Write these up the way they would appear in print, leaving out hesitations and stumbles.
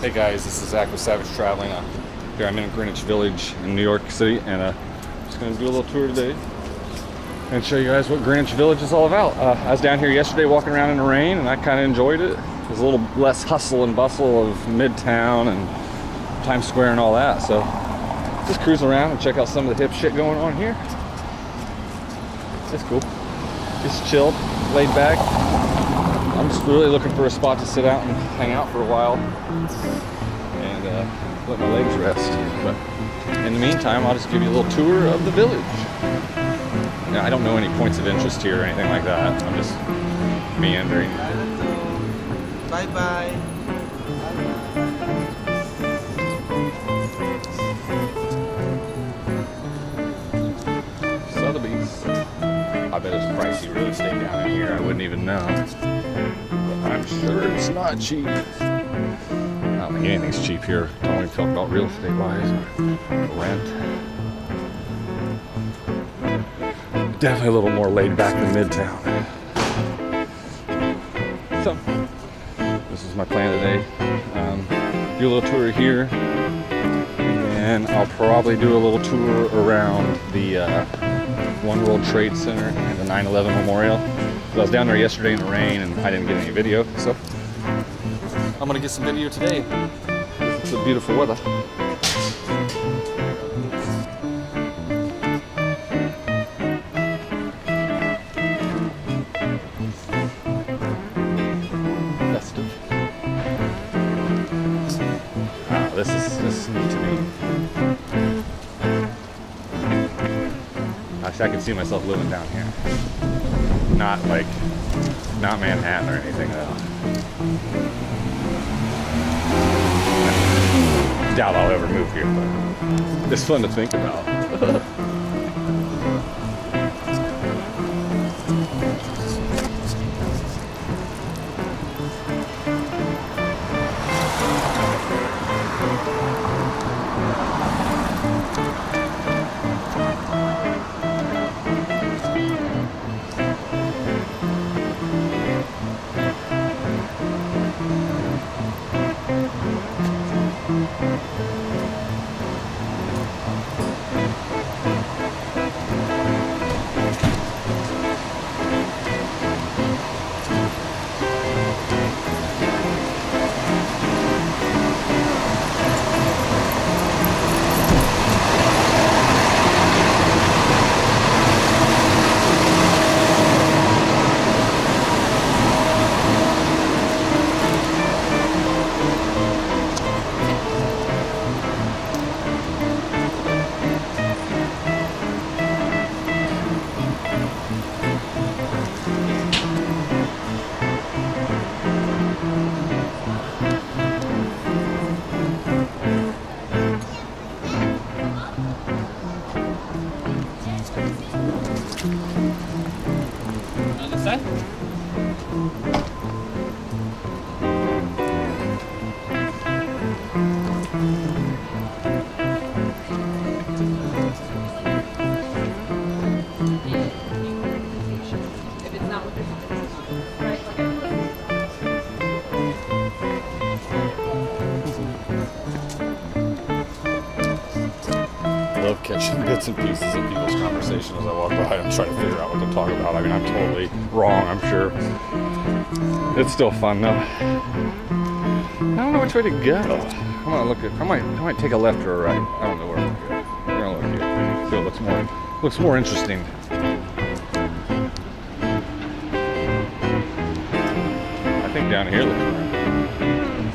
Hey guys, this is Zach with Savage Traveling. Here I'm in Greenwich Village in New York City, and I'm just going to do a little tour today and show you guys what Greenwich Village is all about. I was down here yesterday walking around in the rain, and I kind of enjoyed it. There's a little less hustle and bustle of Midtown and Times Square and all that, so just cruise around and check out some of the hip shit going on here. It's cool. Just chilled, laid back. I'm just really looking for a spot to sit out and hang out for a while and let my legs rest. But in the meantime, I'll just give you a little tour of the village. Now, I don't know any points of interest here or anything like that. I'm just meandering. Bye-bye. Sotheby's. I bet it's pricey real estate down in here. I wouldn't even know. But I'm sure it's not cheap. I don't think anything's cheap here. Don't want to talk about real estate wise or rent. Definitely a little more laid back than Midtown. So, this is my plan today. Do a little tour here, and I'll probably do a little tour around the One World Trade Center and the 9/11 Memorial. I was down there yesterday in the rain and I didn't get any video, so I'm gonna get some video today. It's a beautiful weather. Festive. Ah, this is neat to me. I can see myself living down here. Not Manhattan or anything though. Doubt I'll ever move here, but it's fun to think about. Love catching bits and pieces of people's conversation as I walk by. I'm trying to figure out what to talk about. I mean, I'm totally wrong, I'm sure. It's still fun though. I don't know which way to go. I'm gonna look at. I might take a left or a right. I don't know where I'm gonna go. We're gonna look here. So it looks more interesting. I think down here looks right.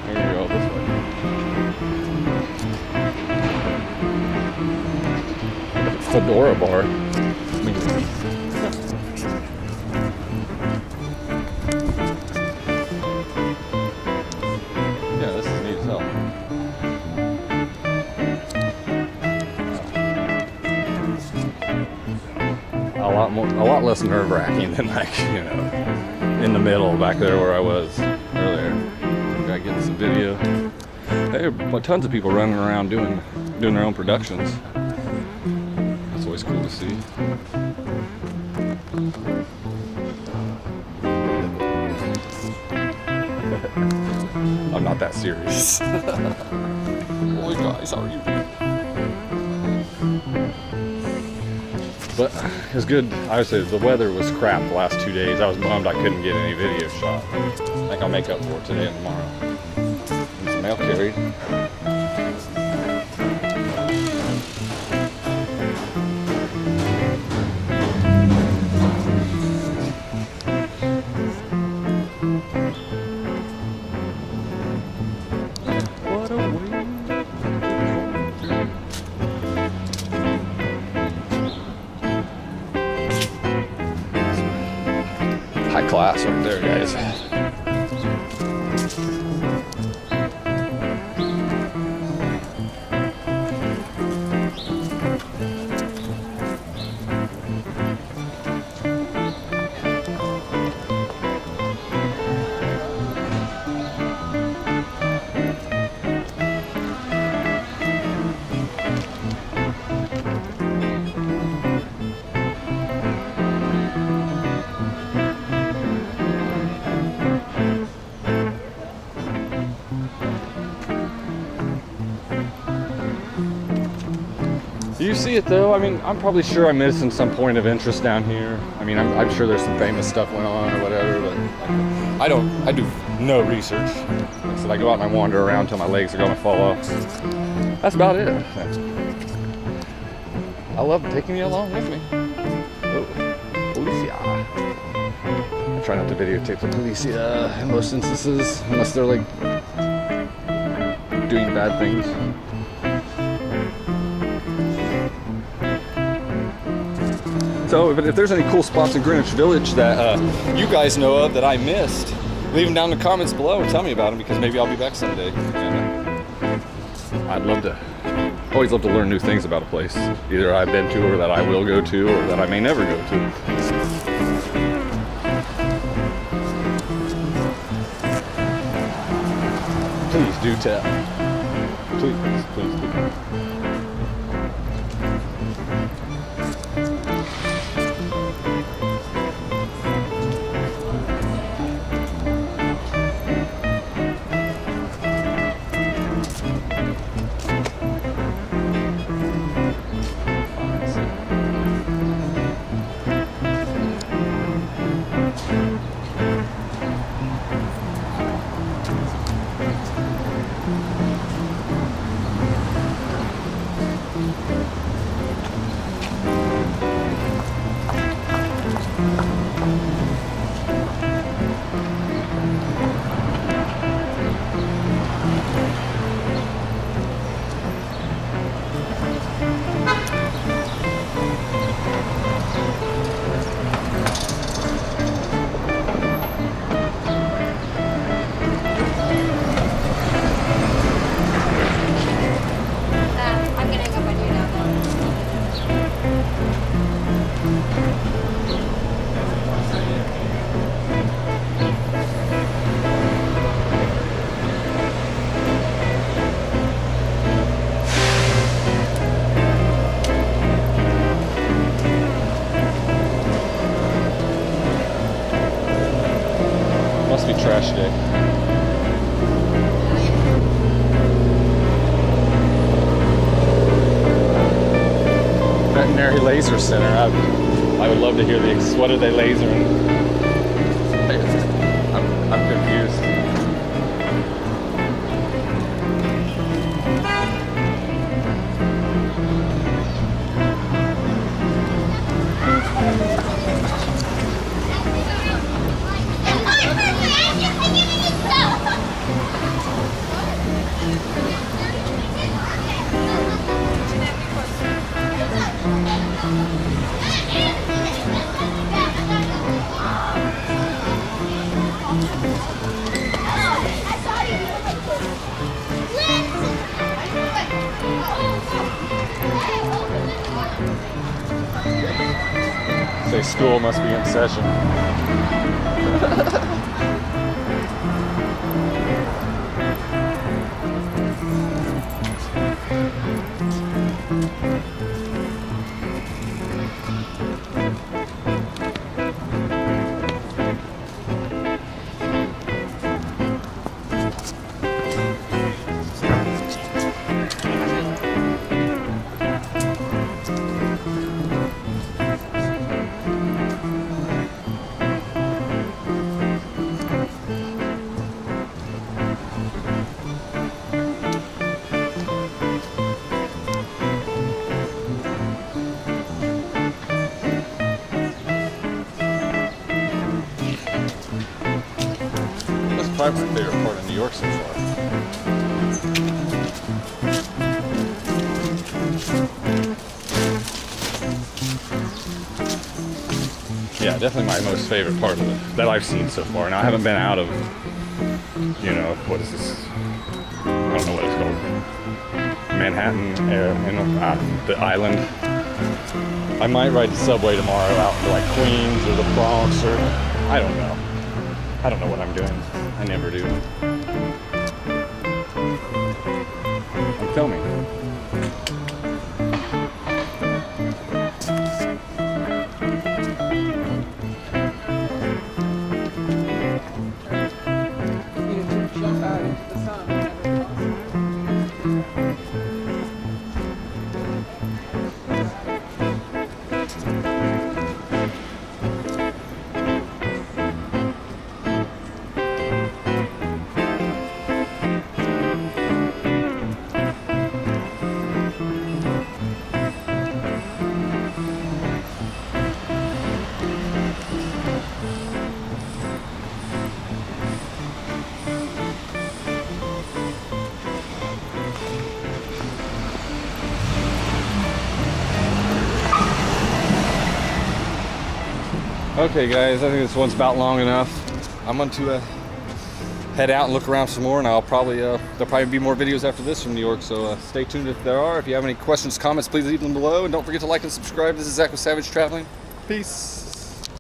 Here we go this way. Fedora bar. Yeah, this is neat as hell. A lot less nerve-wracking than in the middle back there where I was earlier. Got getting some video. There are tons of people running around doing their own productions. It's always cool to see. I'm not that serious. Boy, guys, how are you doing? But it was good. Obviously, the weather was crap the last 2 days. I was bummed I couldn't get any video shot. I think I'll make up for it today and tomorrow. And some mail carried. What a way. High class right there, guys. Do you see it though? I mean, I'm probably sure I'm missing some point of interest down here. I mean, I'm sure there's some famous stuff going on or whatever, but I do no research. Like I said, I go out and I wander around till my legs are gonna fall off. That's about it. I love taking you along with me. Oh, policia. I try not to videotape the policia in most instances, unless they're like doing bad things. So if there's any cool spots in Greenwich Village that you guys know of that I missed, leave them down in the comments below and tell me about them, because maybe I'll be back someday. And, I'd love to, always love to learn new things about a place. Either I've been to or that I will go to or that I may never go to. Please do tell. Please, please do. Must be trash day. Veterinary Laser Center. I would love to hear what are they lasering? I'm confused. Say school must be in session. probably my favorite part of New York so far. Yeah, definitely my most favorite part of it that I've seen so far. Now, I haven't been out of, you know, what is this? I don't know what it's called. Manhattan, the island. I might ride the subway tomorrow out to like Queens or the Bronx or I don't know. I don't know what I'm doing. I never do. I'm filming. Okay guys, I think this one's about long enough. I'm going to head out and look around some more, and I'll probably there'll probably be more videos after this from New York, so stay tuned if there are. If you have any questions, comments, please leave them below, and don't forget to like and subscribe. This is Zach with Savage Traveling. Peace.